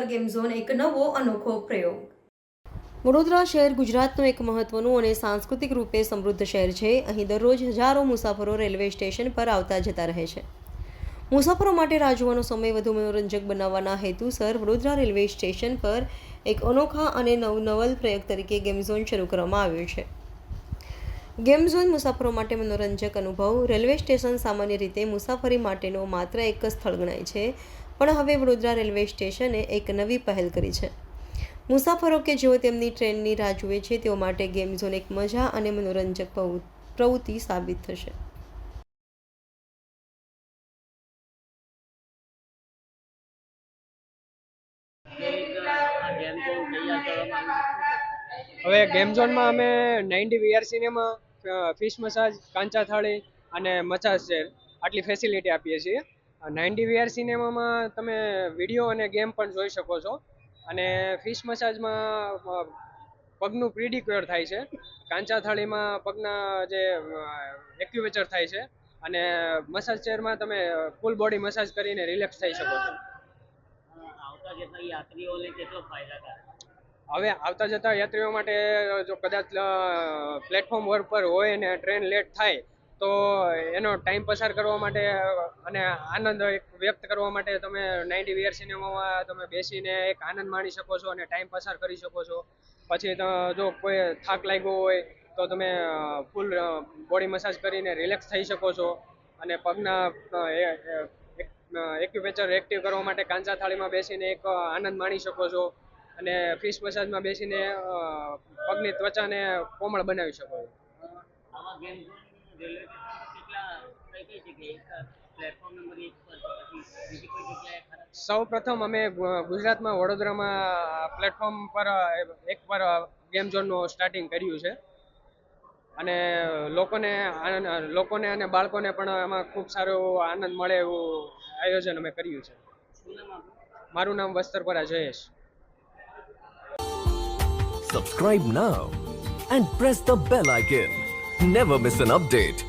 પર game zone એક નવો અનોખો પ્રયોગ। વડોદરા શહેર ગુજરાતનું એક મહત્વનું અને સાંસ્કૃતિક રૂપે સમૃદ્ધ શહેર છે। અહીં દરરોજ હજારો મુસાફરો રેલવે સ્ટેશન પર આવતા જતા રહે છે। મુસાફરો માટે રાહ જોવાનો સમય વધુ મનોરંજક બનાવવાના હેતુસર વડોદરા રેલવે સ્ટેશન પર એક અનોખા અને નવલ પ્રયોગ તરીકે ગેમ ઝોન શરૂ કરવામાં આવ્યો છે। ગેમ ઝોન મુસાફરો માટે મનોરંજક અનુભવ। રેલવે સ્ટેશન સામાન્ય રીતે મુસાફરી માટેનો માત્ર એક સ્થળ ગણાય છે, પણ હવે વડોદરા રેલવે સ્ટેશને એક નવી પહેલ કરી છે। મુસાફરો કે જેઓ તેમની ટ્રેનની રાહ જુએ છે તેઓ માટે ગેમ ઝોન એક મજા અને મનોરંજક પ્રવૃત્તિ સાબિત થશે। હવે ગેમ ઝોનમાં અમે 90 વીઆર સિનેમા, ફિશ મસાજ, કાંચા થાળી અને મસાજ ચેર આટલી ફેસિલિટી આપીએ છીએ। 90 વીઆર સિનેમામાં તમે વિડીયો અને ગેમ પણ જોઈ શકો છો, અને ફિશ મસાજમાં પગનું પ્રીડિક્યોર થાય છે, કાંચા થાળીમાં પગના જે એક્યુપંક્ચર થાય છે, અને મસાજ ચેરમાં તમે ફૂલ બોડી મસાજ કરીને રિલેક્સ થઈ શકો છો। હવે આવતા જતા યાત્રીઓ માટે જો કદાચ પ્લેટફોર્મ વર્ક પર હોય અને ટ્રેન લેટ થાય તો એનો ટાઈમ પસાર કરવા માટે અને આનંદ વ્યક્ત કરવા માટે તમે 90 વીઆર સિનેમામાં તમે બેસીને એક આનંદ માણી શકો છો અને ટાઈમ પસાર કરી શકો છો। પછી જો કોઈ થાક લાગ્યો હોય તો તમે ફૂલ બોડી મસાજ કરીને રિલેક્સ થઈ શકો છો, અને પગના એક્યુપંક્ચર એક્ટિવ કરવા માટે કાંચા થાળીમાં બેસીને એક આનંદ માણી શકો છો, અને ફિશ મસાજમાં બેસીને પગની ત્વચાને કોમળ બનાવી શકો છો। સૌ પ્રથમ અમે ગુજરાતમાં વડોદરામાં પ્લેટફોર્મ પર એકવાર ગેમ ઝોનનું સ્ટાર્ટિંગ કર્યું છે, અને લોકોને અને બાળકોને પણ એમાં ખૂબ સારો આનંદ મળે એવું આયોજન અમે કર્યું છે। મારું નામ વસ્ત્રપરા Jayesh. Subscribe now and press the bell icon. Never miss an update.